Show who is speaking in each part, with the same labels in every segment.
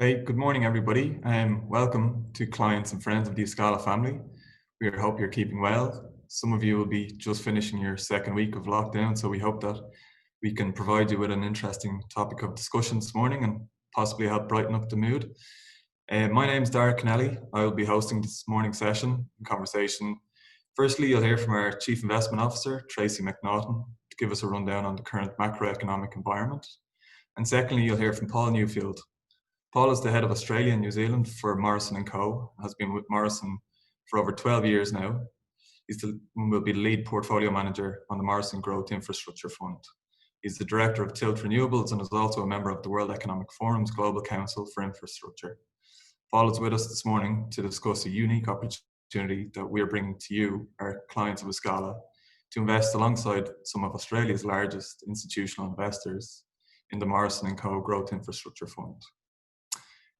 Speaker 1: Hey, good morning, everybody. Welcome to clients and friends of the Escala family. We hope you're keeping well. Some of you will be just finishing your second week of lockdown, so we hope that we can provide you with an interesting topic of discussion this morning and possibly help brighten up the mood. My name is Dara Kennelly. I will be hosting this morning's session and conversation. Firstly, you'll hear from our Chief Investment Officer, Tracy McNaughton, to give us a rundown on the current macroeconomic environment. And secondly, you'll hear from Paul Newfield. Paul is the head of Australia and New Zealand for Morrison Co, has been with Morrison for over 12 years now. Will be the lead portfolio manager on the Morrison Growth Infrastructure Fund. He's the director of Tilt Renewables and is also a member of the World Economic Forum's Global Council for Infrastructure. Paul is with us this morning to discuss a unique opportunity that we're bringing to you, our clients of Escala, to invest alongside some of Australia's largest institutional investors in the Morrison Co Growth Infrastructure Fund.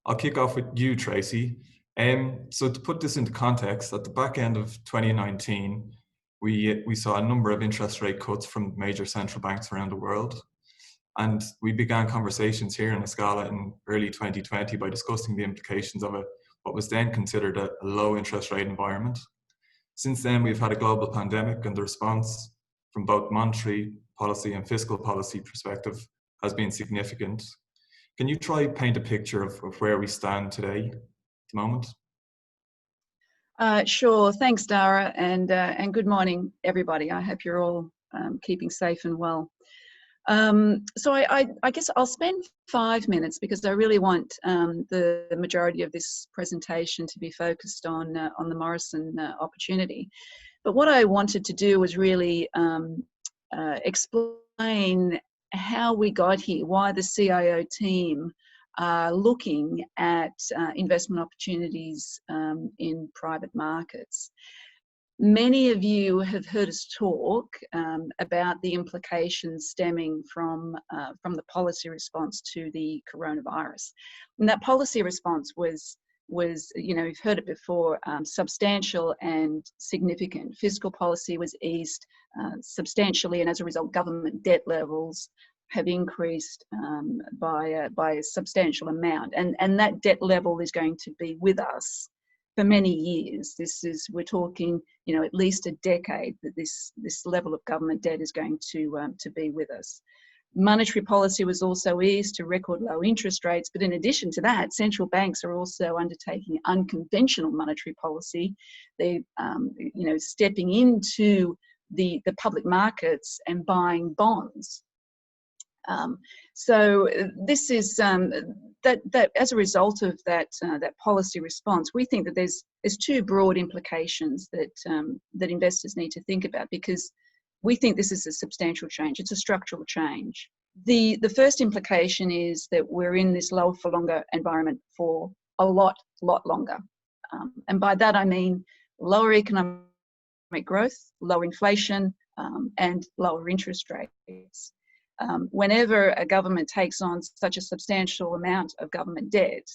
Speaker 1: I'll kick off with you, Tracy. So to put this into context, at the back end of 2019, we saw a number of interest rate cuts from major central banks around the world. And we began conversations here in Escala in early 2020 by discussing the implications of what was then considered a low interest rate environment. Since then, we've had a global pandemic, and the response from both monetary policy and fiscal policy perspective has been significant. Can you try paint a picture of where we stand today at the moment?
Speaker 2: Sure. Thanks, Dara, and good morning, everybody. I hope you're all keeping safe and well. So I guess I'll spend 5 minutes because I really want the majority of this presentation to be focused on the Morrison opportunity. But what I wanted to do was really explain how we got here, why the CIO team are looking at investment opportunities in private markets. Many of you have heard us talk about the implications stemming from the policy response to the coronavirus. And that policy response was, you've heard it before, substantial and significant. Fiscal policy was eased substantially, and as a result, government debt levels have increased by a substantial amount. And that debt level is going to be with us for many years. We're talking, at least a decade that this level of government debt is going to be with us. Monetary policy was also eased to record low interest rates, but in addition to that, central banks are also undertaking unconventional monetary policy. They're, stepping into the public markets and buying bonds. So this is that as a result of that policy response, we think that there's two broad implications that investors need to think about, because we think this is a substantial change. It's a structural change. The first implication is that we're in this lower for longer environment for a lot longer. And by that I mean lower economic growth, low inflation, and lower interest rates. Whenever a government takes on such a substantial amount of government debt,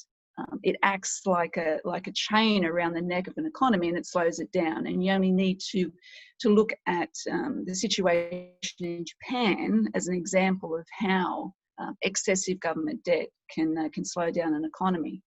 Speaker 2: it acts like a chain around the neck of an economy, and it slows it down. And you only need to look at the situation in Japan as an example of how excessive government debt can slow down an economy.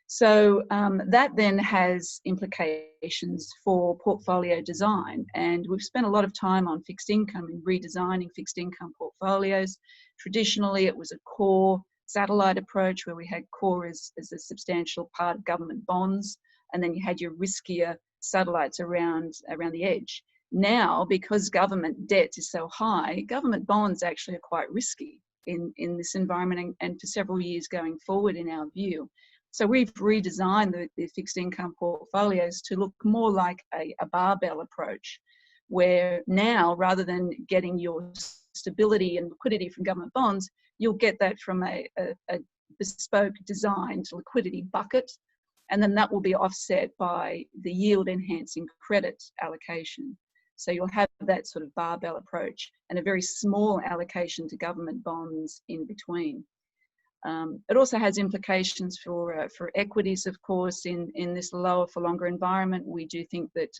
Speaker 2: So that then has implications for portfolio design, and we've spent a lot of time on fixed income and redesigning fixed income portfolios. Traditionally, it was a core satellite approach where we had core as a substantial part of government bonds, and then you had your riskier satellites around the edge. Now, because government debt is so high, government bonds actually are quite risky in this environment and for several years going forward, in our view. So we've redesigned the fixed income portfolios to look more like a barbell approach, where now, rather than getting your stability and liquidity from government bonds, you'll get that from a bespoke designed liquidity bucket, and then that will be offset by the yield enhancing credit allocation. So you'll have that sort of barbell approach and a very small allocation to government bonds in between. It also has implications for equities, of course, in this lower for longer environment. We do think that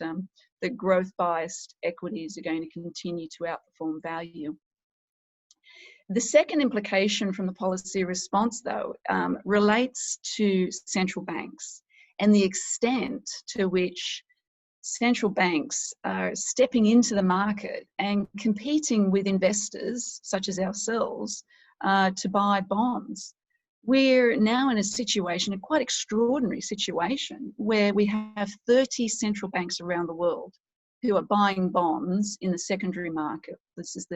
Speaker 2: the growth biased equities are going to continue to outperform value. The second implication from the policy response, though, relates to central banks and the extent to which central banks are stepping into the market and competing with investors such as ourselves to buy bonds. We're now in a situation, a quite extraordinary situation, where we have 30 central banks around the world who are buying bonds in the secondary market. This is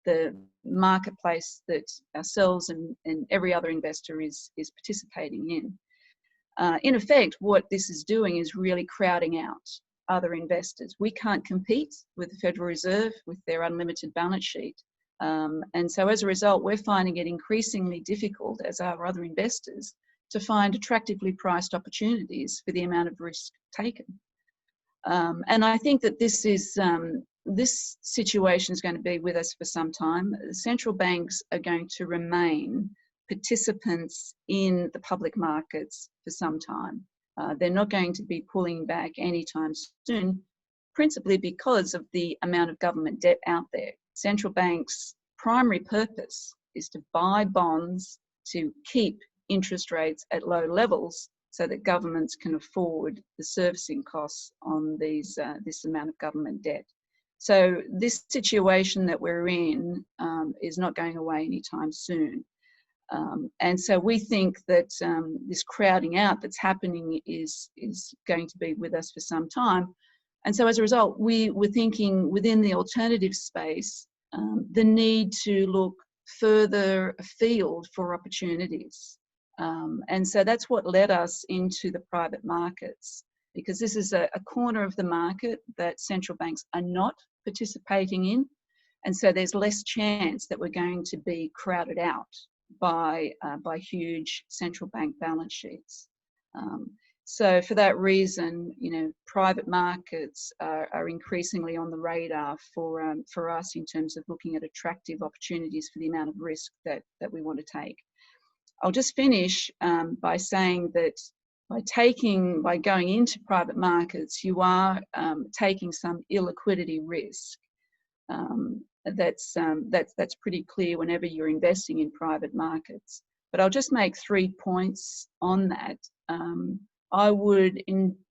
Speaker 2: the marketplace that ourselves and every other investor is participating in. In effect, what this is doing is really crowding out other investors. We can't compete with the Federal Reserve with their unlimited balance sheet. And so as a result, we're finding it increasingly difficult, as are other investors, to find attractively priced opportunities for the amount of risk taken. And I think that this situation is going to be with us for some time. Central banks are going to remain participants in the public markets for some time. They're not going to be pulling back anytime soon, principally because of the amount of government debt out there. Central banks' primary purpose is to buy bonds to keep interest rates at low levels so that governments can afford the servicing costs on this amount of government debt. So this situation that we're in is not going away anytime soon. And so we think that this crowding out that's happening is going to be with us for some time. And so as a result, we were thinking within the alternative space, the need to look further afield for opportunities. And so that's what led us into the private markets, because this is a corner of the market that central banks are not participating in. And so there's less chance that we're going to be crowded out by huge central bank balance sheets. So for that reason, private markets are increasingly on the radar for us in terms of looking at attractive opportunities for the amount of risk that we want to take. I'll just finish by saying that by going into private markets, you are taking some illiquidity risk. That's pretty clear whenever you're investing in private markets. But I'll just make 3 points on that. I would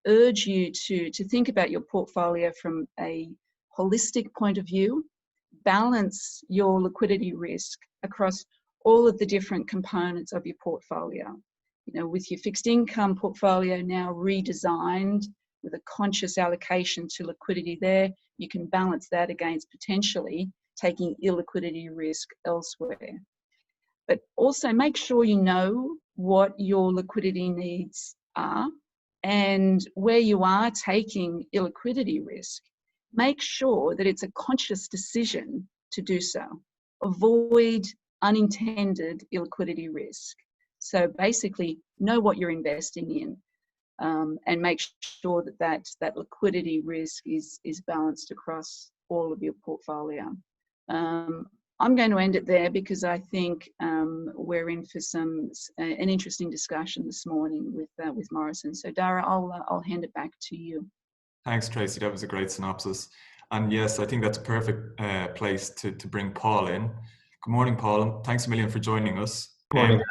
Speaker 2: urge you to think about your portfolio from a holistic point of view, balance your liquidity risk across all of the different components of your portfolio. With your fixed income portfolio now redesigned with a conscious allocation to liquidity there, you can balance that against potentially taking illiquidity risk elsewhere. But also make sure you know what your liquidity needs are, and where you are taking illiquidity risk, make sure that it's a conscious decision to do so. Avoid unintended illiquidity risk. So basically know what you're investing in, and make sure that liquidity risk is balanced across all of your portfolio. I'm going to end it there because I think we're in for an interesting discussion this morning with Morrison. So Dara, I'll hand it back to you.
Speaker 1: Thanks, Tracy. That was a great synopsis. And yes, I think that's a perfect place to bring Paul in. Good morning, Paul, and thanks a million for joining us.
Speaker 3: Good morning.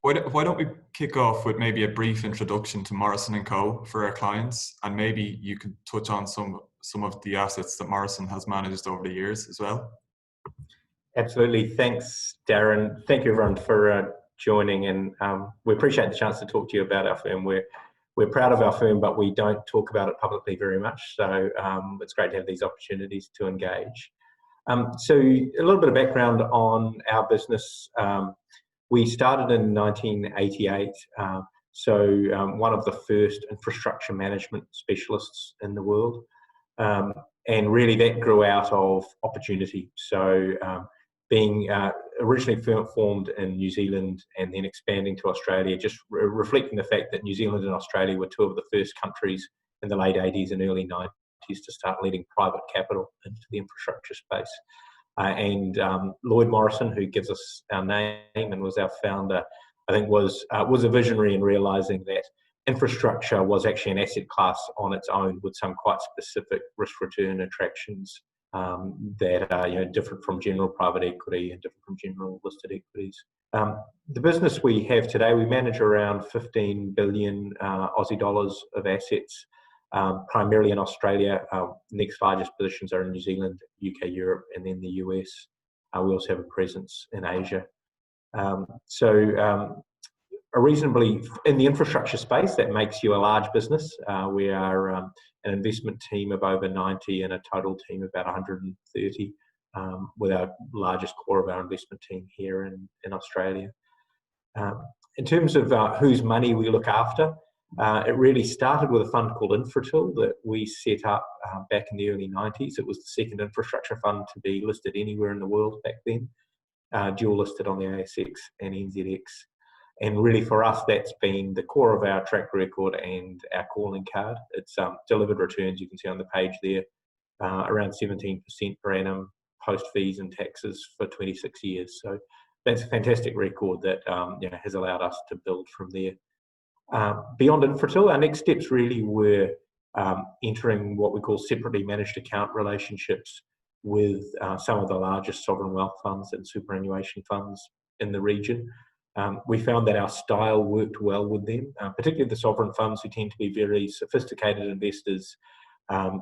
Speaker 1: Why don't we kick off with maybe a brief introduction to Morrison Co for our clients, and maybe you could touch on some of the assets that Morrison has managed over the years as well.
Speaker 3: Absolutely. Thanks, Darren. Thank you, everyone, for joining, and we appreciate the chance to talk to you about our firm. We're proud of our firm, but we don't talk about it publicly very much, so it's great to have these opportunities to engage. So a little bit of background on our business. We started in 1988, one of the first infrastructure management specialists in the world, and really that grew out of opportunity. So being originally formed in New Zealand and then expanding to Australia, just reflecting the fact that New Zealand and Australia were two of the first countries in the late 80s and early 90s to start letting private capital into the infrastructure space. And Lloyd Morrison, who gives us our name and was our founder, I think was a visionary in realising that infrastructure was actually an asset class on its own with some quite specific risk return attractions that are different from general private equity and different from general listed equities. The business we have today, we manage around 15 billion Aussie dollars of assets, primarily in Australia. Next largest positions are in New Zealand, UK, Europe, and then the US. We also have a presence in Asia. A reasonably, in the infrastructure space, that makes you a large business. We are an investment team of over 90 and a total team of about 130, with our largest core of our investment team here in Australia. In terms of whose money we look after, it really started with a fund called Infratil that we set up back in the early 90s. It was the second infrastructure fund to be listed anywhere in the world back then, dual listed on the ASX and NZX. And really for us, that's been the core of our track record and our calling card. It's delivered returns, you can see on the page there, around 17% per annum, post fees and taxes for 26 years. So that's a fantastic record that has allowed us to build from there. Beyond Infratil, our next steps really were entering what we call separately managed account relationships with some of the largest sovereign wealth funds and superannuation funds in the region. We found that our style worked well with them, particularly the sovereign funds, who tend to be very sophisticated investors,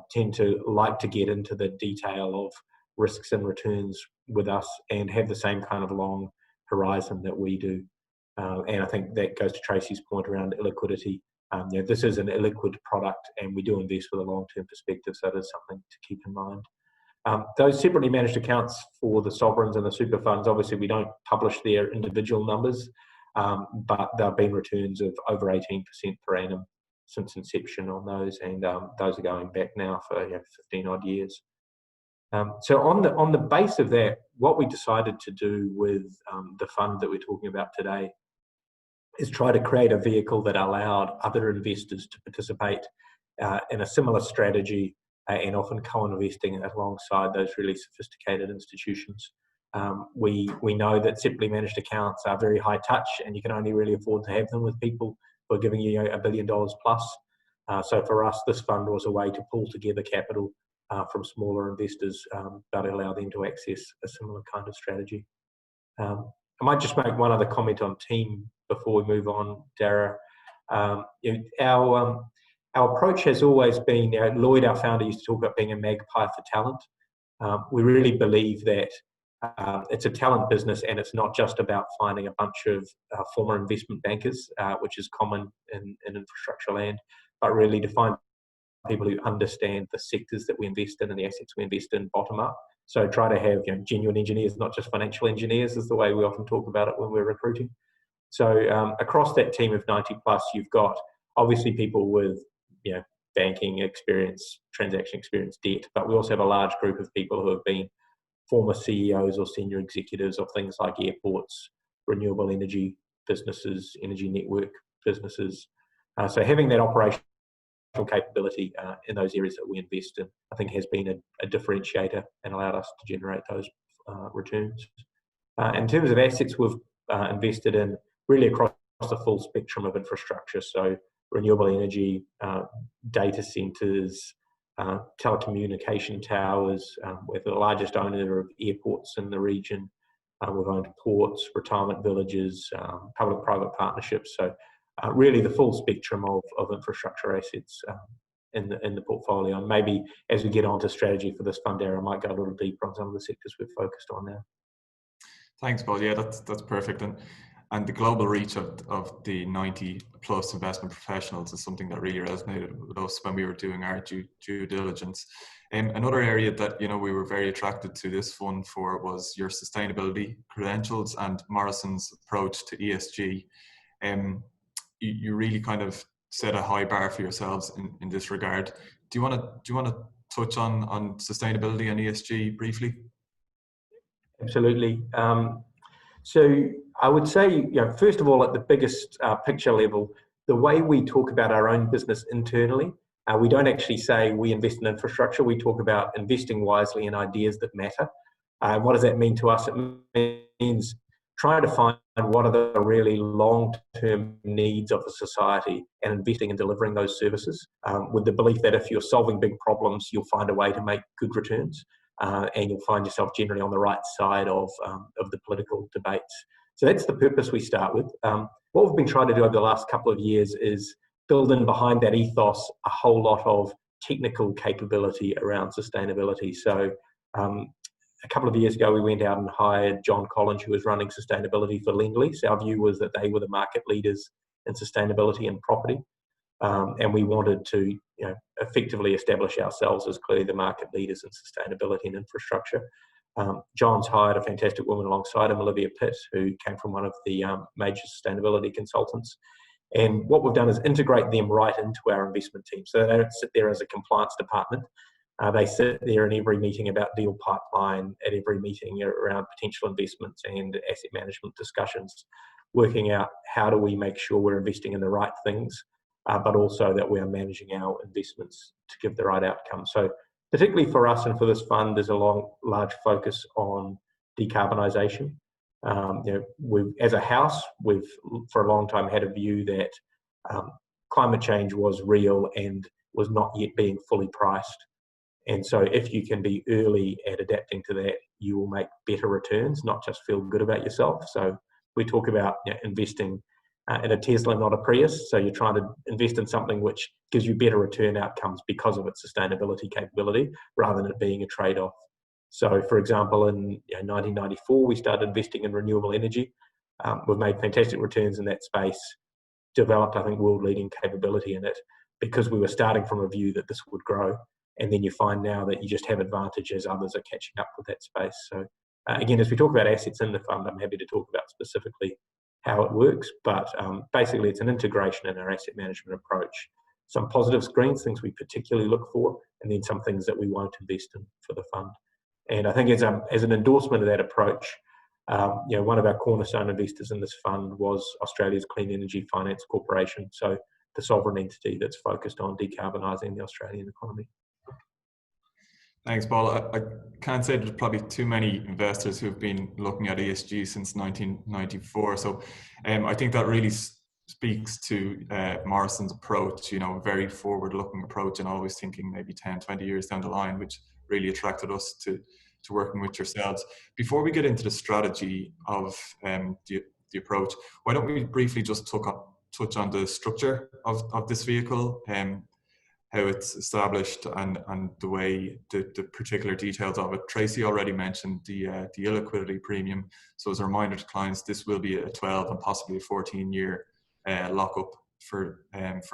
Speaker 3: tend to like to get into the detail of risks and returns with us and have the same kind of long horizon that we do. And I think that goes to Tracy's point around illiquidity. This is an illiquid product and we do invest with a long-term perspective, so there's something to keep in mind. Those separately managed accounts for the sovereigns and the super funds, obviously we don't publish their individual numbers, but there have been returns of over 18% per annum since inception on those, and those are going back now for 15 odd years. So on the base of that, what we decided to do with the fund that we're talking about today is try to create a vehicle that allowed other investors to participate in a similar strategy, and often co-investing alongside those really sophisticated institutions. We know that separately managed accounts are very high touch, and you can only really afford to have them with people who are giving you $1 billion plus. So for us, this fund was a way to pull together capital from smaller investors that allow them to access a similar kind of strategy. I might just make one other comment on team before we move on, Dara. Our approach has always been, Lloyd, our founder, used to talk about being a magpie for talent. We really believe that it's a talent business, and it's not just about finding a bunch of former investment bankers, which is common in infrastructure land, but really to find people who understand the sectors that we invest in and the assets we invest in bottom up. So try to have genuine engineers, not just financial engineers, is the way we often talk about it when we're recruiting. So across that team of 90 plus, you've got obviously people with banking experience, transaction experience, debt, but we also have a large group of people who have been former CEOs or senior executives of things like airports, renewable energy businesses, energy network businesses. So having that operational capability in those areas that we invest in, I think has been a differentiator and allowed us to generate those returns. In terms of assets, we've invested in really across the full spectrum of infrastructure. So renewable energy, data centres, telecommunication towers. We're the largest owner of airports in the region. We've owned ports, retirement villages, public-private partnerships. So really the full spectrum of infrastructure assets in the portfolio. And maybe as we get on to strategy for this fund, Darren, I might go a little deeper on some of the sectors we've focused on now.
Speaker 1: Thanks, Paul. Yeah, that's perfect. And the global reach of the 90 plus investment professionals is something that really resonated with us when we were doing our due diligence. Another area that we were very attracted to this fund for was your sustainability credentials and Morrison's approach to ESG. You really kind of set a high bar for yourselves in this regard. Do you want to touch on sustainability and ESG briefly?
Speaker 3: Absolutely. So I would say, first of all, at the biggest picture level, the way we talk about our own business internally, we don't actually say we invest in infrastructure. We talk about investing wisely in ideas that matter. What does that mean to us? It means trying to find what are the really long-term needs of a society and investing in delivering those services with the belief that if you're solving big problems, you'll find a way to make good returns. and you'll find yourself generally on the right side of the political debates. So that's the purpose we start with. What we've been trying to do over the last couple of years is build in behind that ethos a whole lot of technical capability around sustainability. So a couple of years ago, we went out and hired John Collins, who was running sustainability for Lend-Lease. Our view was that they were the market leaders in sustainability and property. And we wanted to effectively establish ourselves as clearly the market leaders in sustainability and infrastructure. John's hired a fantastic woman alongside him, Olivia Pitt, who came from one of the major sustainability consultants. And what we've done is integrate them right into our investment team. So they don't sit there as a compliance department. They sit there in every meeting about deal pipeline, at every meeting around potential investments and asset management discussions, working out how do we make sure we're investing in the right things, but also that we are managing our investments to give the right outcome. So particularly for us and for this fund, there's a large focus on decarbonisation. As a house, we've for a long time had a view that climate change was real and was not yet being fully priced. And so if you can be early at adapting to that, you will make better returns, not just feel good about yourself. So we talk about investing in a Tesla, not a Prius. So you're trying to invest in something which gives you better return outcomes because of its sustainability capability, rather than it being a trade-off. So for example, in 1994, we started investing in renewable energy. We've made fantastic returns in that space, developed, I think, world-leading capability in it because we were starting from a view that this would grow. And then you find now that you just have advantages, others are catching up with that space. So again, as we talk about assets in the fund, I'm happy to talk about specifically how it works, but basically it's an integration in our asset management approach. Some positive screens, things we particularly look for, and then some things that we won't invest in for the fund. And I think as an endorsement of that approach, one of our cornerstone investors in this fund was Australia's Clean Energy Finance Corporation, so the sovereign entity that's focused on decarbonising the Australian economy.
Speaker 1: Thanks, Paul. I can't say there's probably too many investors who've been looking at ESG since 1994. So I think that really speaks to Morrison's approach, a very forward-looking approach and always thinking maybe 10, 20 years down the line, which really attracted us to working with yourselves. Before we get into the strategy of the approach, why don't we briefly just touch on the structure of this vehicle, how it's established and the way the particular details of it. Tracy already mentioned the illiquidity premium. So as a reminder to clients, this will be a 12 and possibly a 14-year lockup for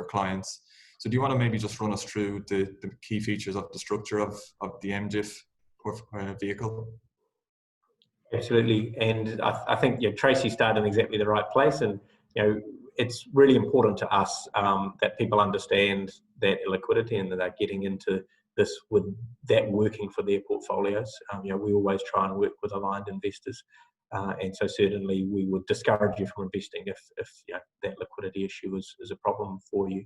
Speaker 1: clients. So do you want to maybe just run us through the key features of the structure of the MGIF vehicle?
Speaker 3: Absolutely, and I think Tracy started in exactly the right place, and it's really important to us that people understand that illiquidity and that they're getting into this with that working for their portfolios. We always try and work with aligned investors, and so certainly we would discourage you from investing if that liquidity issue is a problem for you.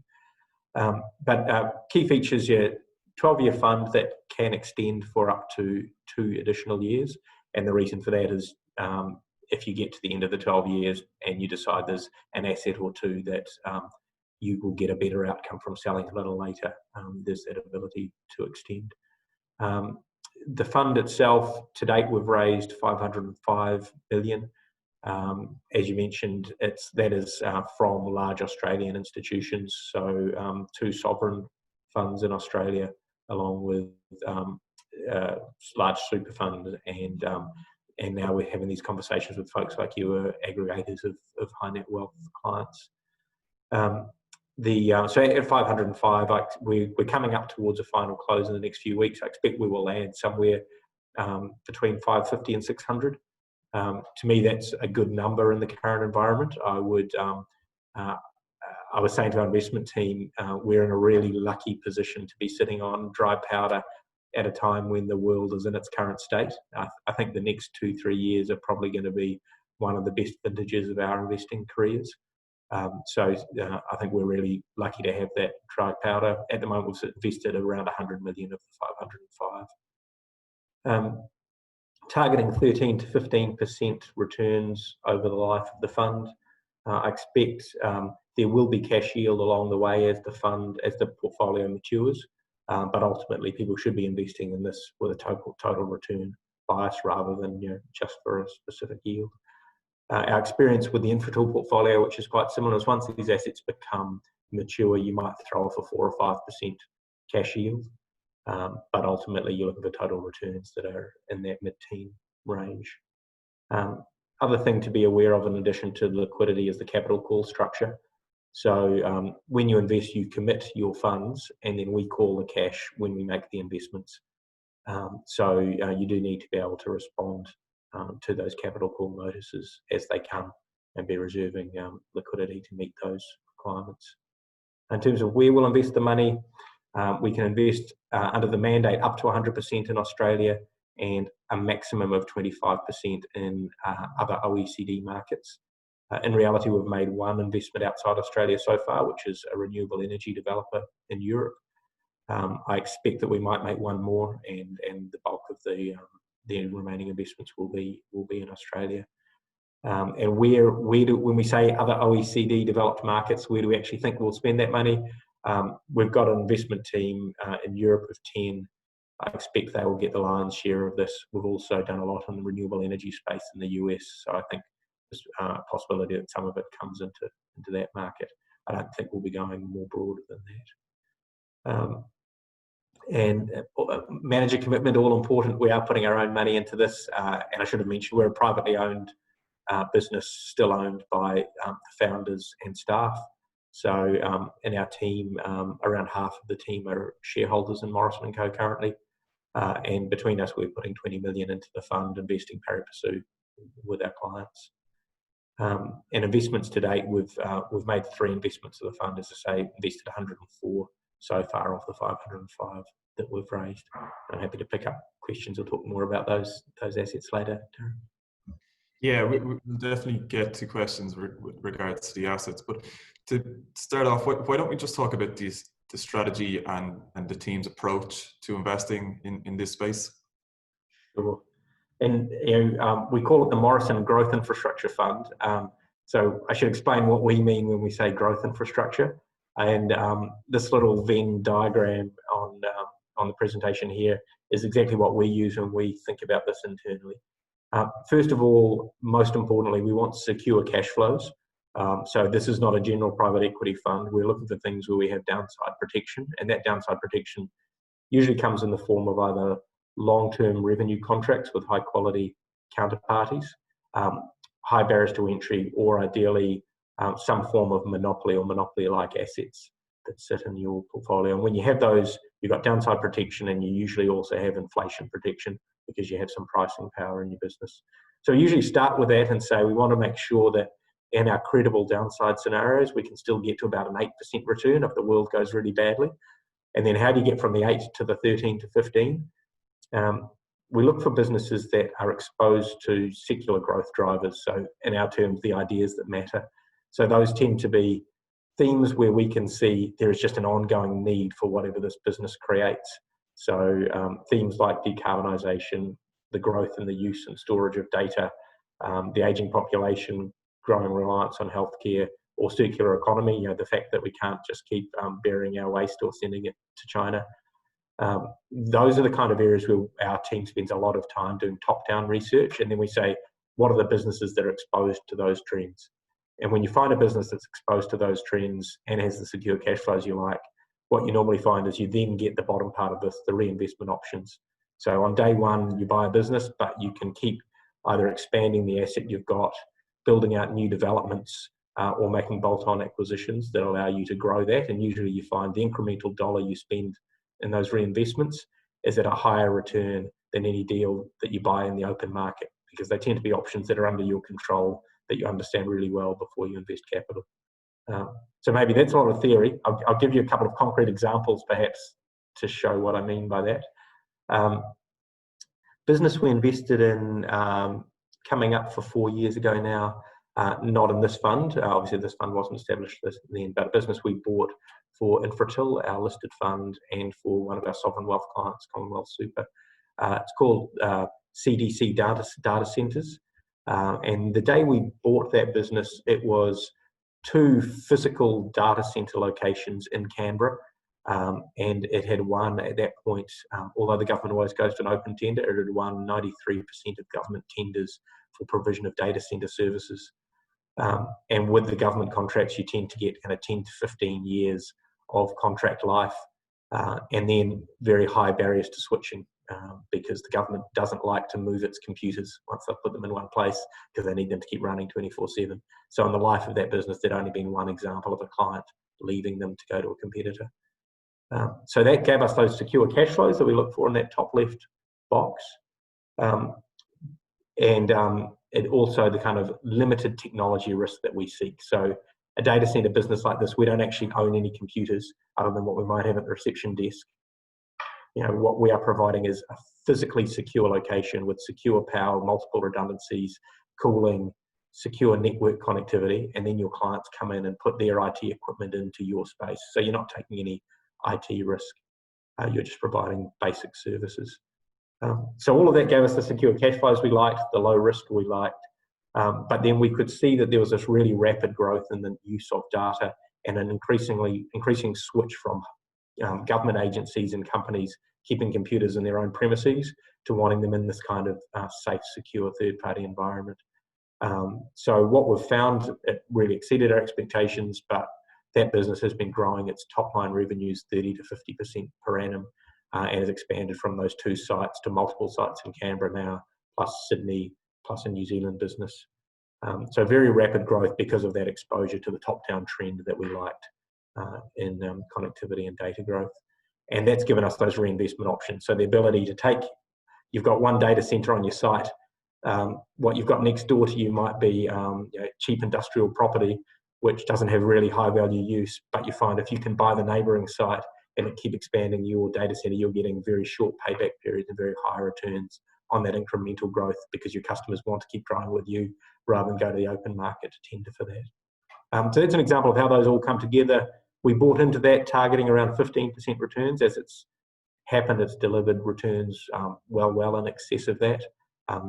Speaker 3: But key features, 12-year fund that can extend for up to 2 additional years, and the reason for that is if you get to the end of the 12 years and you decide there's an asset or two that you will get a better outcome from selling a little later, there's that ability to extend. The fund itself, to date, we've raised 505 million. As you mentioned, that is from large Australian institutions, so 2 sovereign funds in Australia, along with large super funds, and now we're having these conversations with folks like you, aggregators of high net wealth clients. So at 505, we're coming up towards a final close in the next few weeks. I expect we will land somewhere between 550 and 600. To me, that's a good number in the current environment. I was saying to our investment team, we're in a really lucky position to be sitting on dry powder at a time when the world is in its current state. I think the next 2-3 years are probably going to be one of the best vintages of our investing careers. So I think we're really lucky to have that dry powder. At the moment, we've invested around 100 million of the 505. Targeting 13 to 15% returns over the life of the fund. I expect there will be cash yield along the way as the portfolio matures. but ultimately people should be investing in this with a total return bias rather than just for a specific yield. Our experience with the Infratil portfolio, which is quite similar, is once these assets become mature, you might throw off a 4 or 5% cash yield, but ultimately you're looking for total returns that are in that mid-teen range. Other thing to be aware of in addition to liquidity is the capital call structure. So when you invest, you commit your funds and then we call the cash when we make the investments. So you do need to be able to respond to those capital call notices as they come and be reserving liquidity to meet those requirements. In terms of where we'll invest the money, we can invest under the mandate up to 100% in Australia and a maximum of 25% in other OECD markets. In reality, we've made one investment outside Australia so far, which is a renewable energy developer in Europe. I expect that we might make one more, and the bulk of the remaining investments will be in Australia. And when we say other OECD developed markets, where do we actually think we'll spend that money? We've got an investment team in Europe of 10. I expect they will get the lion's share of this. We've also done a lot in the renewable energy space in the US, so I think there's a possibility that some of it comes into that market. I don't think we'll be going more broader than that. And manager commitment, all important. We are putting our own money into this, and I should have mentioned we're a privately owned business, still owned by the founders and staff. So in our team, around half of the team are shareholders in Morrison Co currently, and between us we're putting 20 million into the fund, investing pari passu with our clients. And investments to date, we've made 3 investments of the fund, as I say, invested 104 so far of the 505 that we've raised. I'm happy to pick up questions or talk more about those assets later, Darren.
Speaker 1: Yeah, we'll definitely get to questions with regards to the assets. But to start off, why don't we just talk about the strategy and the team's approach to investing in this space?
Speaker 3: Sure. And we call it the Morrison Growth Infrastructure Fund. So I should explain what we mean when we say growth infrastructure. And this little Venn diagram on the presentation here is exactly what we use when we think about this internally. First of all, most importantly, we want secure cash flows. So this is not a general private equity fund. We're looking for things where we have downside protection, and that downside protection usually comes in the form of either long-term revenue contracts with high-quality counterparties, high barriers to entry, or ideally some form of monopoly or monopoly-like assets that sit in your portfolio. And when you have those, you've got downside protection, and you usually also have inflation protection because you have some pricing power in your business. So we usually start with that and say we want to make sure that in our credible downside scenarios, we can still get to about an 8% return if the world goes really badly. And then how do you get from the 8 to the 13 to 15? We look for businesses that are exposed to secular growth drivers. So in our terms, the ideas that matter. So those tend to be themes where we can see there is just an ongoing need for whatever this business creates. So themes like decarbonization, the growth in the use and storage of data, the aging population, growing reliance on healthcare, or circular economy, the fact that we can't just keep burying our waste or sending it to China. Those are the kind of areas where our team spends a lot of time doing top-down research, and then we say, what are the businesses that are exposed to those trends? And when you find a business that's exposed to those trends and has the secure cash flows you like, what you normally find is you then get the bottom part of this, the reinvestment options. So on day one, you buy a business, but you can keep either expanding the asset you've got, building out new developments, or making bolt-on acquisitions that allow you to grow that. And usually you find the incremental dollar you spend in those reinvestments is at a higher return than any deal that you buy in the open market, because they tend to be options that are under your control that you understand really well before you invest capital. So maybe that's a lot of theory. I'll give you a couple of concrete examples perhaps to show what I mean by that. Business we invested in coming up for 4 years ago now, not in this fund. Obviously this fund wasn't established then, but a business we bought for Infratil, our listed fund, and for one of our sovereign wealth clients, Commonwealth Super. It's called CDC Data Centres. And the day we bought that business, it was 2 physical data centre locations in Canberra. and it had won at that point, although the government always goes to an open tender, it had won 93% of government tenders for provision of data centre services. And with the government contracts, you tend to get kind of 10 to 15 years of contract life, and then very high barriers to switching, because the government doesn't like to move its computers once they've put them in one place, because they need them to keep running 24/7. So in the life of that business, there'd only been one example of a client leaving them to go to a competitor. So that gave us those secure cash flows that we look for in that top left box. It also the kind of limited technology risk that we seek. So a data center business like this, we don't actually own any computers other than what we might have at the reception desk. What we are providing is a physically secure location with secure power, multiple redundancies, cooling, secure network connectivity, and then your clients come in and put their IT equipment into your space. So you're not taking any IT risk. You're just providing basic services. So all of that gave us the secure cash flows we liked, the low risk we liked, but then we could see that there was this really rapid growth in the use of data and an increasing switch from government agencies and companies keeping computers in their own premises to wanting them in this kind of safe, secure third-party environment. So what we've found, it really exceeded our expectations, but that business has been growing its top-line revenues 30 to 50% per annum, and has expanded from those 2 sites to multiple sites in Canberra now, plus Sydney, plus a New Zealand business. So very rapid growth because of that exposure to the top-down trend that we liked in connectivity and data growth. And that's given us those reinvestment options. So the ability to you've got one data center on your site, what you've got next door to you might be cheap industrial property, which doesn't have really high value use, but you find if you can buy the neighbouring site and keep expanding your data center, you're getting very short payback periods and very high returns on that incremental growth because your customers want to keep growing with you rather than go to the open market to tender for that. So that's an example of how those all come together. We bought into that targeting around 15% returns. As it's happened, it's delivered returns well in excess of that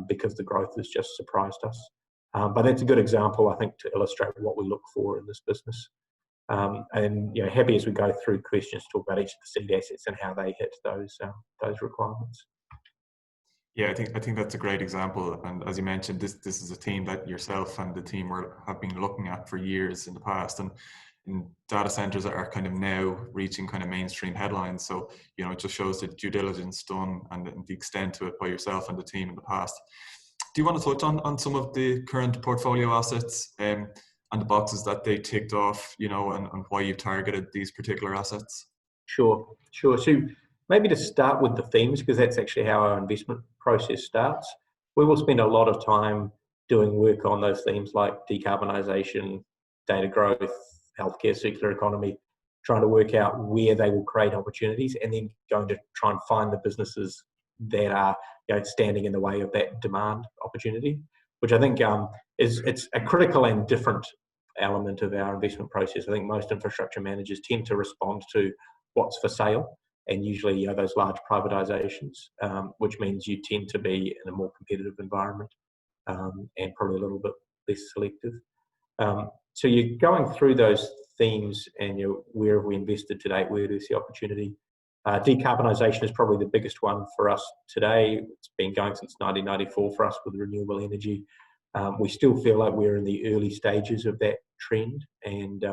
Speaker 3: because the growth has just surprised us. But that's a good example, I think, to illustrate what we look for in this business. And happy as we go through questions to talk about each of the seed assets and how they hit those requirements.
Speaker 1: Yeah, I think that's a great example. And as you mentioned, this is a theme that yourself and the team have been looking at for years in the past. And data centers are kind of now reaching kind of mainstream headlines. So, it just shows the due diligence done and the extent to it by yourself and the team in the past. Do you want to touch on some of the current portfolio assets and the boxes that they ticked off, and why you've targeted these particular assets?
Speaker 3: Sure. So maybe to start with the themes, because that's actually how our investment process starts. We will spend a lot of time doing work on those themes like decarbonisation, data growth, healthcare, circular economy, trying to work out where they will create opportunities, and then going to try and find the businesses that are standing in the way of that demand opportunity, which I think it's a critical and different element of our investment process. I think most infrastructure managers tend to respond to what's for sale, and usually those large privatizations, which means you tend to be in a more competitive environment and probably a little bit less selective. So you're going through those themes and where have we invested to date, where do we see opportunity? Decarbonisation is probably the biggest one for us today. It's been going since 1994 for us with renewable energy. We still feel like we're in the early stages of that trend, and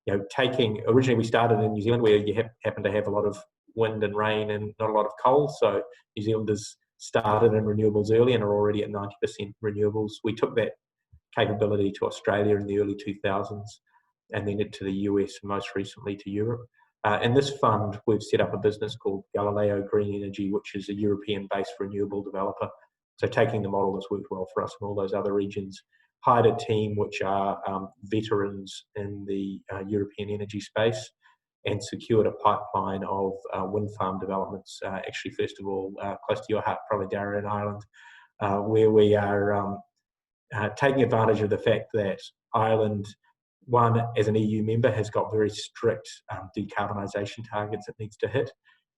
Speaker 3: originally we started in New Zealand where you happen to have a lot of wind and rain and not a lot of coal, so New Zealanders started in renewables early and are already at 90% renewables. We took that capability to Australia in the early 2000s and then to the US and most recently to Europe. In this fund, we've set up a business called Galileo Green Energy, which is a European-based renewable developer. So taking the model that's worked well for us in all those other regions, hired a team which are veterans in the European energy space, and secured a pipeline of wind farm developments, actually first of all close to your heart, probably Darren, in Ireland, where we are taking advantage of the fact that Ireland, one, as an EU member, has got very strict decarbonisation targets it needs to hit,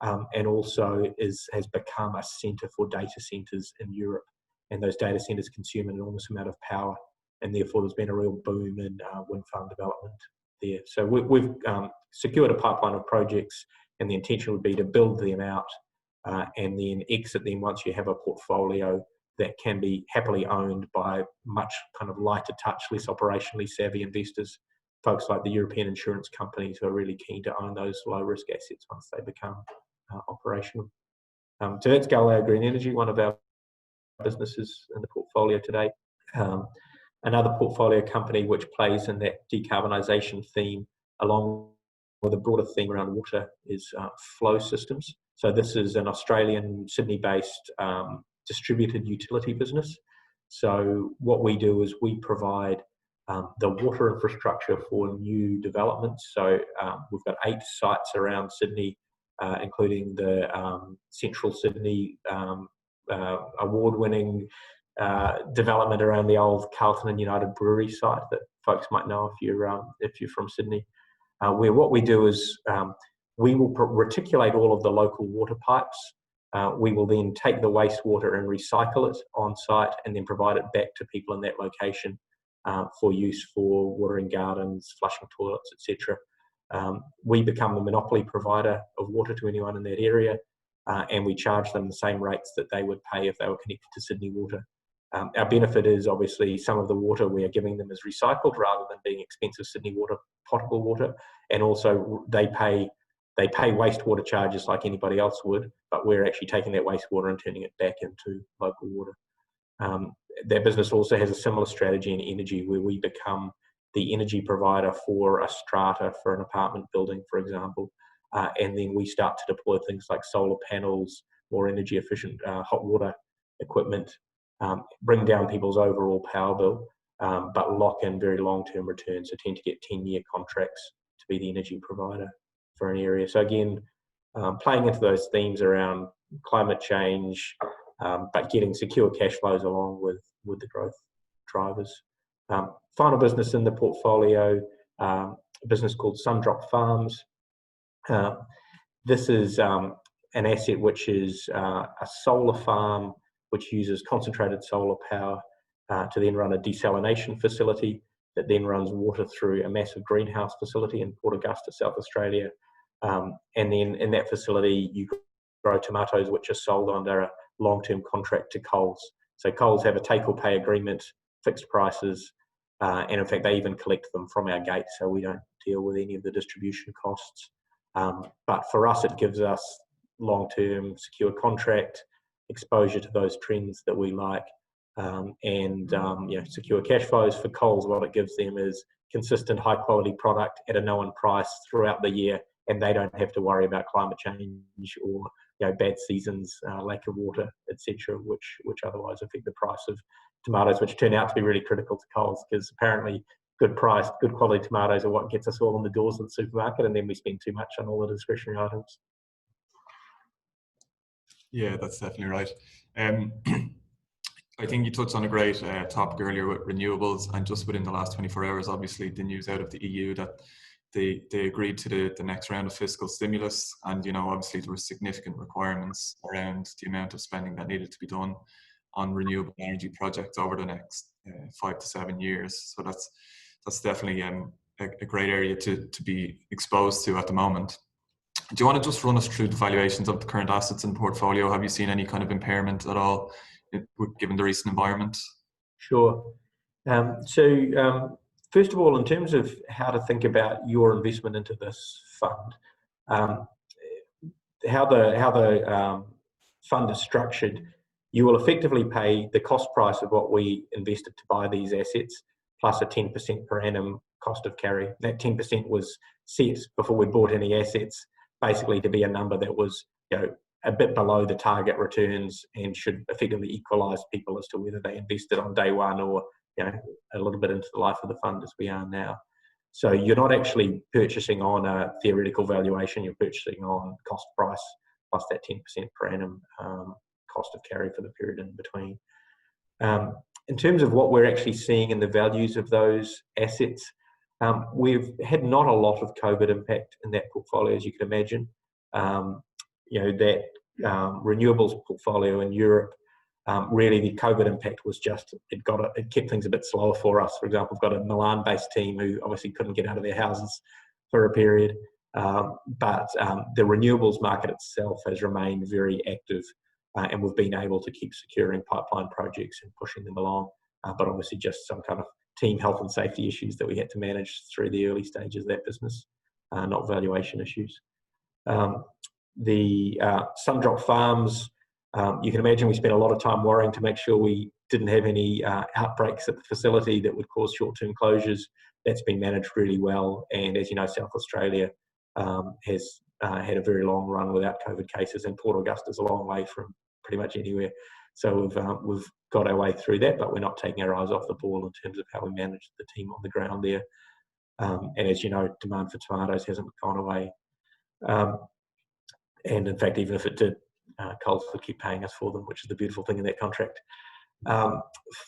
Speaker 3: and also has become a centre for data centres in Europe. And those data centres consume an enormous amount of power, and therefore there's been a real boom in wind farm development. there. So we've secured a pipeline of projects, and the intention would be to build them out and then exit them once you have a portfolio that can be happily owned by much kind of lighter touch, less operationally savvy investors, folks like the European insurance companies who are really keen to own those low risk assets once they become operational. So that's Galileo Green Energy, one of our businesses in the portfolio today. Another portfolio company which plays in that decarbonisation theme, along with a broader theme around water, is Flow Systems. So this is an Australian, Sydney-based distributed utility business. So what we do is we provide the water infrastructure for new developments. So we've got 8 sites around Sydney, including the Central Sydney award-winning development around the old Carlton and United Brewery site that folks might know if you're from Sydney. Where what we do is we will reticulate all of the local water pipes. We will then take the wastewater and recycle it on site, and then provide it back to people in that location for use for watering gardens, flushing toilets, etc. We become the monopoly provider of water to anyone in that area, and we charge them the same rates that they would pay if they were connected to Sydney Water. Our benefit is obviously some of the water we are giving them is recycled rather than being expensive Sydney Water potable water, and also they pay wastewater charges like anybody else would, but we're actually taking that wastewater and turning it back into local water. That business also has a similar strategy in energy, where we become the energy provider for a strata for an apartment building, for example, and then we start to deploy things like solar panels, more energy efficient hot water equipment, bring down people's overall power bill, but lock in very long-term returns. So tend to get 10-year contracts to be the energy provider for an area. So again, playing into those themes around climate change, but getting secure cash flows along with the growth drivers. Final business in the portfolio, a business called Sundrop Farms. This is an asset which is a solar farm which uses concentrated solar power to then run a desalination facility that then runs water through a massive greenhouse facility in Port Augusta, South Australia. And then in that facility, you grow tomatoes which are sold under a long-term contract to Coles. So Coles have a take-or-pay agreement, fixed prices, and in fact, they even collect them from our gate, so we don't deal with any of the distribution costs. But for us, it gives us long-term secure contract, exposure to those trends that we like, and secure cash flows. For Coles, what it gives them is consistent high-quality product at a known price throughout the year, and they don't have to worry about climate change or bad seasons, lack of water, etc., which otherwise affect the price of tomatoes, which turn out to be really critical to Coles, because apparently good price, good quality tomatoes are what gets us all in the doors of the supermarket, and then we spend too much on all the discretionary items.
Speaker 1: Yeah, that's definitely right. I think you touched on a great topic earlier with renewables, and just within the last 24 hours, obviously the news out of the EU that they agreed to the next round of fiscal stimulus, and obviously there were significant requirements around the amount of spending that needed to be done on renewable energy projects over the next 5 to 7 years. So that's definitely a great area to be exposed to at the moment. Do you want to just run us through the valuations of the current assets in the portfolio? Have you seen any kind of impairment at all, given the recent environment?
Speaker 3: Sure. First of all, in terms of how to think about your investment into this fund, how the fund is structured, you will effectively pay the cost price of what we invested to buy these assets, plus a 10% per annum cost of carry. That 10% was set before we bought any assets, basically to be a number that was a bit below the target returns and should effectively equalise people as to whether they invested on day one or a little bit into the life of the fund as we are now. So you're not actually purchasing on a theoretical valuation, you're purchasing on cost price plus that 10% per annum cost of carry for the period in between. In terms of what we're actually seeing in the values of those assets, we've had not a lot of COVID impact in that portfolio, as you can imagine. That renewables portfolio in Europe Really, the COVID impact was just, it kept things a bit slower for us. For example, we've got a Milan-based team who obviously couldn't get out of their houses for a period, but the renewables market itself has remained very active, and we've been able to keep securing pipeline projects and pushing them along, but obviously just some kind of team health and safety issues that we had to manage through the early stages of that business, not valuation issues. The Sundrop Farms, you can imagine we spent a lot of time worrying to make sure we didn't have any outbreaks at the facility that would cause short-term closures. That's been managed really well, and as you know, South Australia has had a very long run without COVID cases, and Port Augusta is a long way from pretty much anywhere. So we've got our way through that, but we're not taking our eyes off the ball in terms of how we manage the team on the ground there. And as you know, demand for tomatoes hasn't gone away. And in fact, even if it did, Coles would keep paying us for them, which is the beautiful thing in that contract.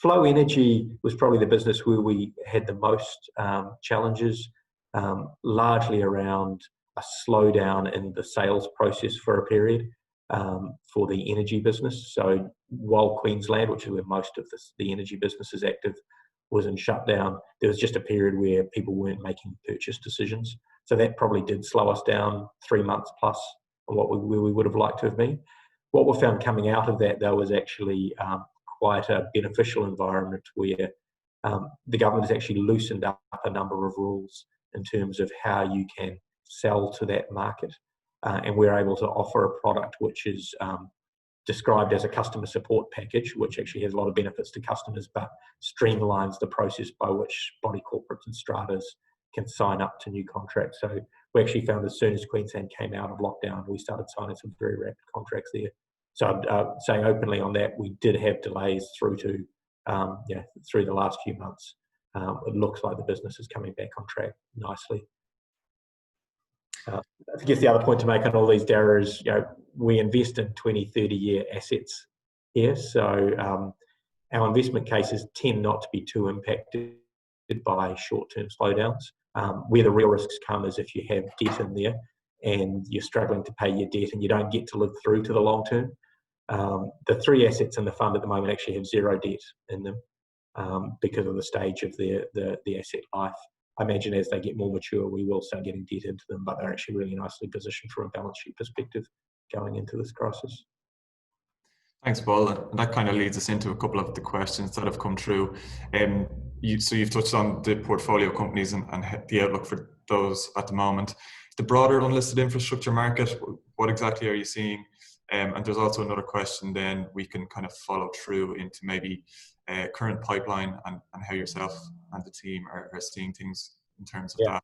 Speaker 3: Flow Energy was probably the business where we had the most challenges, largely around a slowdown in the sales process for a period for the energy business. So while Queensland, which is where most of the energy business is active, was in shutdown, there was just a period where people weren't making purchase decisions. So that probably did slow us down 3 months plus on where we would have liked to have been. What we found coming out of that, though, was actually quite a beneficial environment where the government has actually loosened up a number of rules in terms of how you can sell to that market. And we're able to offer a product which is described as a customer support package, which actually has a lot of benefits to customers, but streamlines the process by which body corporates and stratas can sign up to new contracts. So we actually found as soon as Queensland came out of lockdown, we started signing some very rapid contracts there. So saying openly on that, we did have delays through to through the last few months. It looks like the business is coming back on track nicely. I guess the other point to make on all these, Dara, is we invest in 20, 30-year assets here. So our investment cases tend not to be too impacted by short-term slowdowns. Where the real risks come is if you have debt in there and you're struggling to pay your debt and you don't get to live through to the long term. The 3 assets in the fund at the moment actually have 0 debt in them because of the stage of the asset life. I imagine as they get more mature, we will start getting debt into them, but they're actually really nicely positioned from a balance sheet perspective going into this crisis.
Speaker 1: Thanks, Paul. And that kind of leads us into a couple of the questions that have come through. So you've touched on the portfolio companies and the outlook for those at the moment. The broader unlisted infrastructure market, what exactly are you seeing? And there's also another question then we can kind of follow through into maybe current pipeline and how yourself and the team are seeing things in terms of that.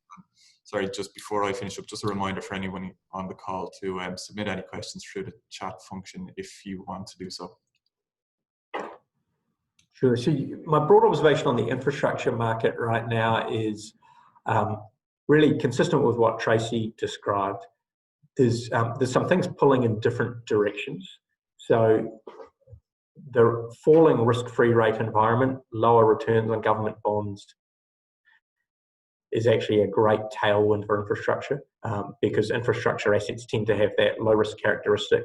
Speaker 1: Sorry, just before I finish up, just a reminder for anyone on the call to submit any questions through the chat function if you want to do so.
Speaker 3: Sure. So my broad observation on the infrastructure market right now is really consistent with what Tracy described. There's some things pulling in different directions. So the falling risk-free rate environment, lower returns on government bonds, is actually a great tailwind for infrastructure because infrastructure assets tend to have that low risk characteristic.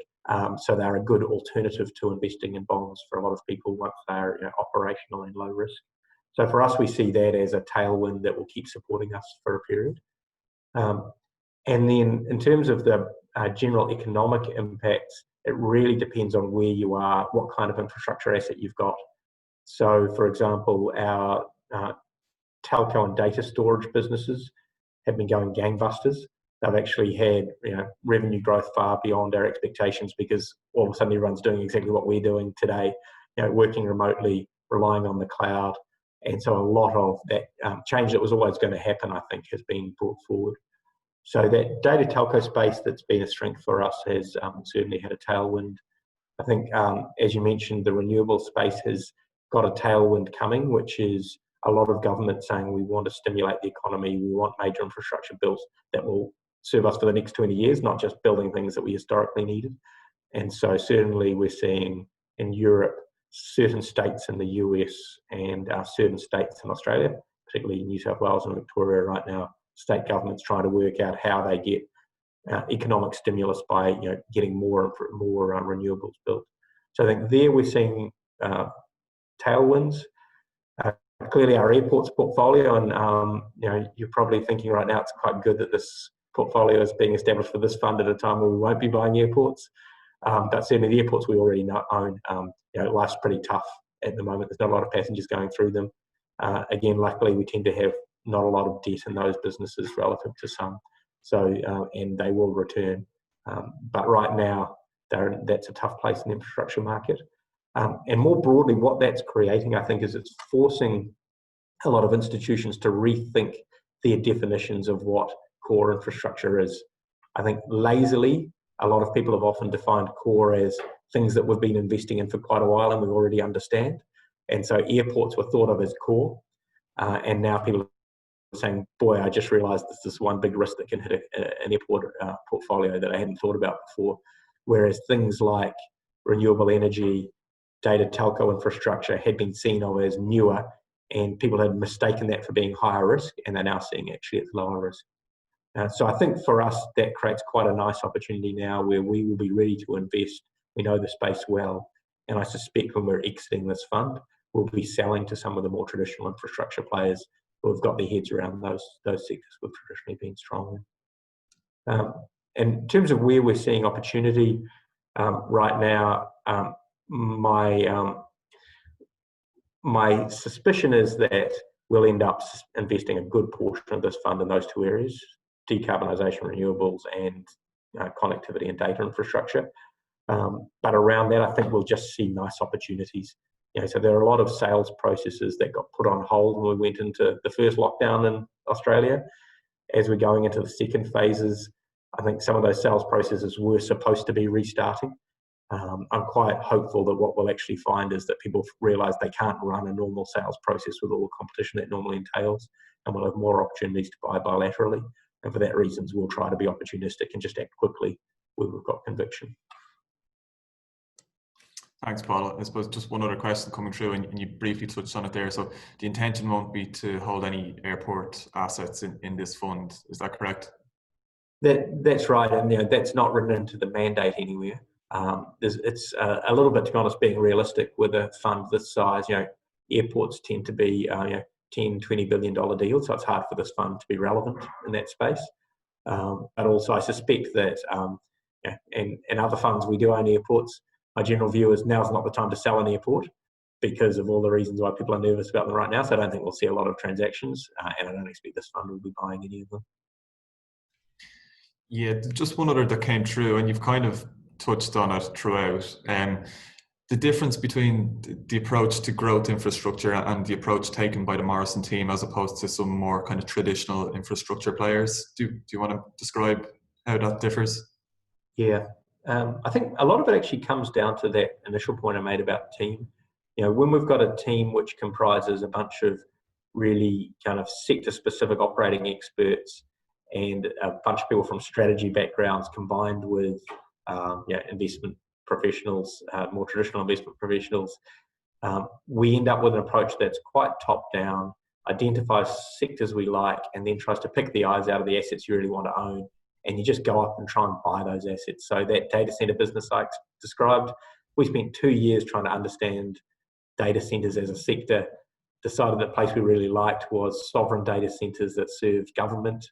Speaker 3: So they're a good alternative to investing in bonds for a lot of people once they're operational and low risk. So for us, we see that as a tailwind that will keep supporting us for a period. And then in terms of the general economic impacts, it really depends on where you are, what kind of infrastructure asset you've got. So for example, our telco and data storage businesses have been going gangbusters. They've actually had revenue growth far beyond our expectations because all of a sudden everyone's doing exactly what we're doing today, working remotely, relying on the cloud. And so a lot of that change that was always going to happen, I think, has been brought forward. So that data telco space that's been a strength for us has certainly had a tailwind. I think, as you mentioned, the renewable space has got a tailwind coming, which is a lot of government saying we want to stimulate the economy, we want major infrastructure builds that will serve us for the next 20 years, not just building things that we historically needed. And so certainly we're seeing in Europe, certain states in the US and certain states in Australia, particularly New South Wales and Victoria right now, state governments trying to work out how they get economic stimulus by getting more renewables built. So I think there we're seeing tailwinds. Clearly our airports portfolio, and you're probably thinking right now it's quite good that this portfolio is being established for this fund at a time where we won't be buying airports. But certainly the airports we already own, life's pretty tough at the moment. There's not a lot of passengers going through them. Again, luckily we tend to have not a lot of debt in those businesses relative to some. So, and they will return. But right now, that's a tough place in the infrastructure market. And more broadly, what that's creating, I think, is it's forcing a lot of institutions to rethink their definitions of what core infrastructure is. I think lazily, a lot of people have often defined core as things that we've been investing in for quite a while and we already understand. And so airports were thought of as core. And now people are saying, boy, I just realized there's this one big risk that can hit an airport portfolio that I hadn't thought about before. Whereas things like renewable energy, data telco infrastructure had been seen of as newer, and people had mistaken that for being higher risk, and they're now seeing actually it's lower risk. So I think for us, that creates quite a nice opportunity now where we will be ready to invest. We know the space well, and I suspect when we're exiting this fund, we'll be selling to some of the more traditional infrastructure players who have got their heads around those sectors we've traditionally been strong in. In terms of where we're seeing opportunity right now, my suspicion is that we'll end up investing a good portion of this fund in those two areas: decarbonisation, renewables, and connectivity and data infrastructure. But around that, I think we'll just see nice opportunities. So there are a lot of sales processes that got put on hold when we went into the first lockdown in Australia. As we're going into the second phases, I think some of those sales processes were supposed to be restarting. I'm quite hopeful that what we'll actually find is that people realise they can't run a normal sales process with all the competition that normally entails, and we'll have more opportunities to buy bilaterally. And for that reasons, we'll try to be opportunistic and just act quickly where we've got conviction.
Speaker 1: Thanks, Paul. I suppose just one other question coming through, and you briefly touched on it there. So the intention won't be to hold any airport assets in this fund. Is that correct?
Speaker 3: That's right, and that's not written into the mandate anywhere. It's a little bit, to be honest, being realistic with a fund this size. Airports tend to be $10, $20 billion deals, so it's hard for this fund to be relevant in that space. But also, I suspect that in other funds we do own airports. My general view is now's not the time to sell an airport because of all the reasons why people are nervous about them right now. So I don't think we'll see a lot of transactions, and I don't expect this fund will be buying any of them.
Speaker 1: Yeah, just one other that came through, and you've kind of touched on it throughout. The difference between the approach to growth infrastructure and the approach taken by the Morrison team as opposed to some more kind of traditional infrastructure players. Do you want to describe how that differs?
Speaker 3: Yeah, I think a lot of it actually comes down to that initial point I made about team. When we've got a team which comprises a bunch of really kind of sector-specific operating experts and a bunch of people from strategy backgrounds combined with investment professionals, more traditional investment professionals, we end up with an approach that's quite top-down, identifies sectors we like, and then tries to pick the eyes out of the assets you really want to own, and you just go up and try and buy those assets. So that data centre business I described, we spent 2 years trying to understand data centres as a sector, decided the place we really liked was sovereign data centres that served government.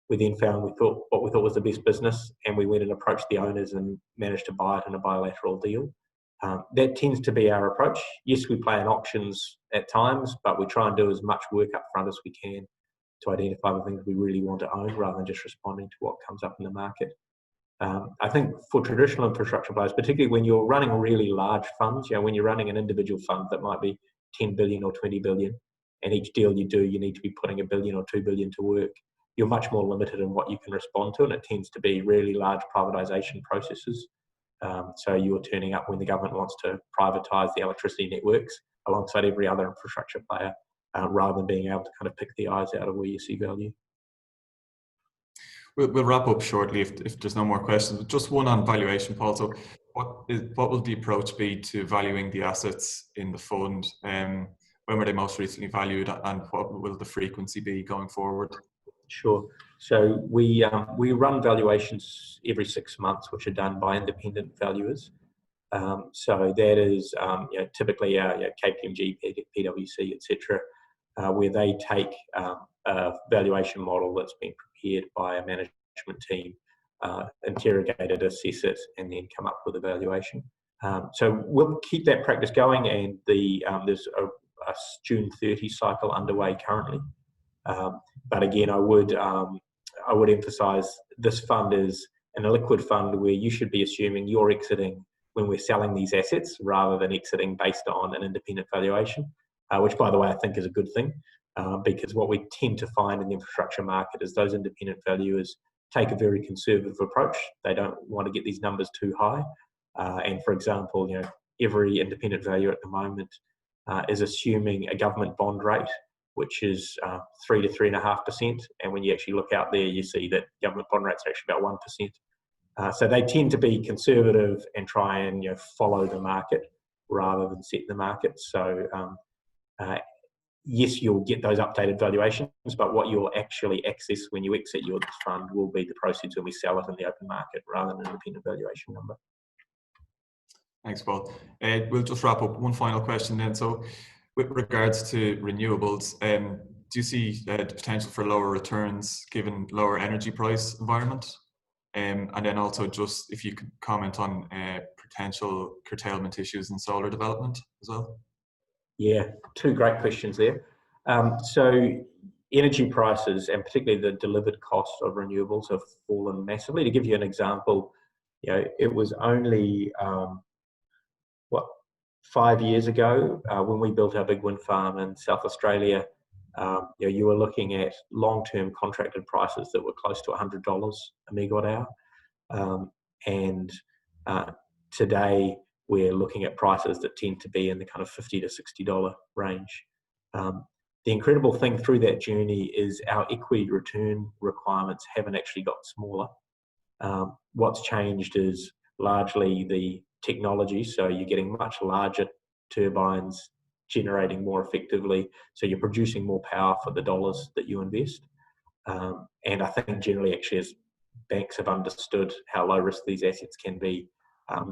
Speaker 3: We then found what we thought was the best business, and we went and approached the owners and managed to buy it in a bilateral deal. That tends to be our approach. Yes, we play in auctions at times, but we try and do as much work up front as we can to identify the things we really want to own rather than just responding to what comes up in the market. I think for traditional infrastructure players, particularly when you're running really large funds, when you're running an individual fund that might be 10 billion or 20 billion, and each deal you do, you need to be putting $1 billion or $2 billion to work, you're much more limited in what you can respond to, and it tends to be really large privatisation processes. So you're turning up when the government wants to privatise the electricity networks alongside every other infrastructure player, rather than being able to kind of pick the eyes out of where you see value.
Speaker 1: We'll wrap up shortly if there's no more questions. Just one on valuation, Paul. So what will the approach be to valuing the assets in the fund? When were they most recently valued, and what will the frequency be going forward?
Speaker 3: Sure. So we run valuations every 6 months, which are done by independent valuers. So that is typically our KPMG, PwC, etc., where they take a valuation model that's been prepared by a management team, interrogate it, assess it, and then come up with a valuation. So we'll keep that practice going, and there's a June 30 cycle underway currently. But again, I would emphasise this fund is an illiquid fund where you should be assuming you're exiting when we're selling these assets rather than exiting based on an independent valuation, which, by the way, I think is a good thing, because what we tend to find in the infrastructure market is those independent valuers take a very conservative approach. They don't want to get these numbers too high. And for example, every independent valuer at the moment is assuming a government bond rate, which is 3 to 3.5%. And when you actually look out there, you see that government bond rates are actually about 1%. So they tend to be conservative and try and follow the market rather than set the market. So yes, you'll get those updated valuations, but what you'll actually access when you exit your fund will be the proceeds when we sell it in the open market rather than an independent valuation number.
Speaker 1: Thanks, Paul. We'll just wrap up one final question then. So with regards to renewables, do you see the potential for lower returns given lower energy price environment? And then also just if you could comment on potential curtailment issues in solar development as well.
Speaker 3: Yeah, two great questions there. So energy prices, and particularly the delivered cost of renewables, have fallen massively. To give you an example, it was only 5 years ago when we built our big wind farm in South Australia. You were looking at long-term contracted prices that were close to $100 a megawatt hour, and today we're looking at prices that tend to be in the kind of $50 to $60 range. The incredible thing through that journey is our equity return requirements haven't actually got smaller. What's changed is largely the technology, so you're getting much larger turbines generating more effectively, so you're producing more power for the dollars that you invest. And I think generally actually as banks have understood how low risk these assets can be,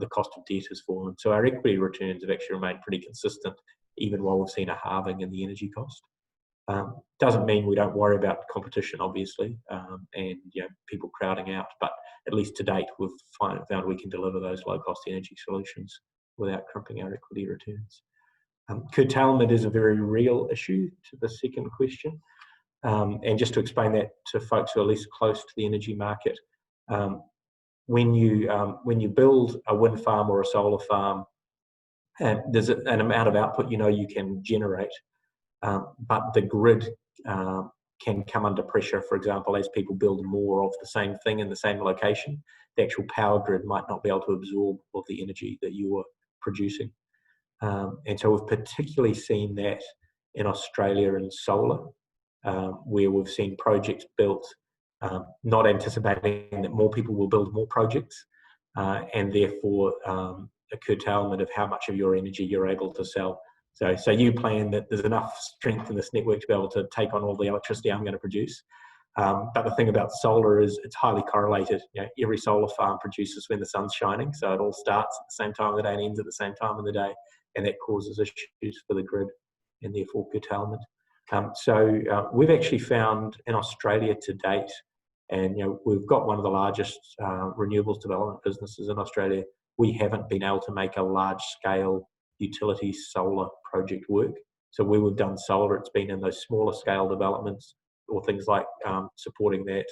Speaker 3: the cost of debt has fallen. So our equity returns have actually remained pretty consistent even while we've seen a halving in the energy cost. Doesn't mean we don't worry about competition, obviously, and people crowding out, but at least to date we've found we can deliver those low cost energy solutions without crimping our equity returns. Curtailment is a very real issue to the second question, and just to explain that to folks who are less close to the energy market, when you build a wind farm or a solar farm, there's an amount of output you can generate, but the grid can come under pressure. For example, as people build more of the same thing in the same location, the actual power grid might not be able to absorb all the energy that you are producing. And so we've particularly seen that in Australia in solar, where we've seen projects built, not anticipating that more people will build more projects, and therefore a curtailment of how much of your energy you're able to sell. So you plan that there's enough strength in this network to be able to take on all the electricity I'm going to produce. But the thing about solar is it's highly correlated. Every solar farm produces when the sun's shining, so it all starts at the same time of the day and ends at the same time of the day, and that causes issues for the grid and therefore curtailment. So we've actually found in Australia to date, and we've got one of the largest renewables development businesses in Australia, we haven't been able to make a large scale utility solar project work. So where we've done solar, it's been in those smaller scale developments or things like supporting that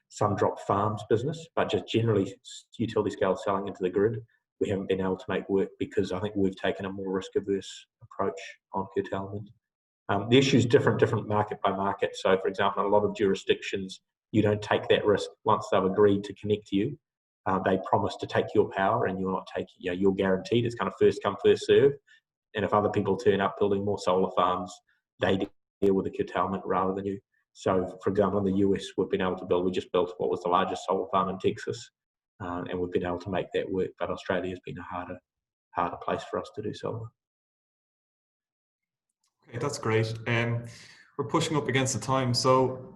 Speaker 3: sun-drop farms business, but just generally utility scale selling into the grid, we haven't been able to make work because I think we've taken a more risk-averse approach on curtailment. The issue is different market by market. So for example, in a lot of jurisdictions, you don't take that risk once they've agreed to connect to you. They promise to take your power and you're not taking, you're guaranteed. It's kind of first come, first serve. And if other people turn up building more solar farms, they deal with the curtailment rather than you. So for example, in the US, we just built what was the largest solar farm in Texas, and we've been able to make that work. But Australia has been a harder place for us to do solar.
Speaker 1: Okay, that's great. We're pushing up against the time, so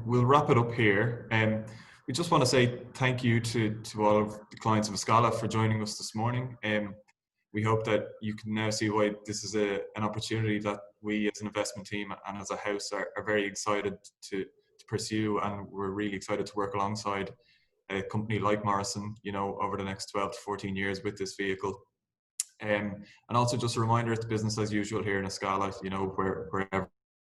Speaker 1: we'll wrap it up here. we just want to say thank you to all of the clients of Escala for joining us this morning. We hope that you can now see why this is an opportunity that we as an investment team and as a house are very excited to pursue, and we're really excited to work alongside a company like Morrison, you know, over the next 12 to 14 years with this vehicle. And also just a reminder, it's business as usual here in Escala, you know, wherever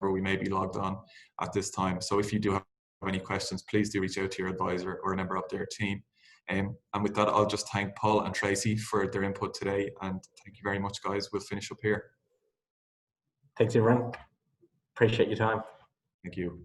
Speaker 1: we may be logged on at this time. So if you do have any questions, please do reach out to your advisor or a member of their team. And with that, I'll just thank Paul and Tracy for their input today. And thank you very much, guys. We'll finish up here.
Speaker 3: Thanks, everyone. Appreciate your time.
Speaker 1: Thank you.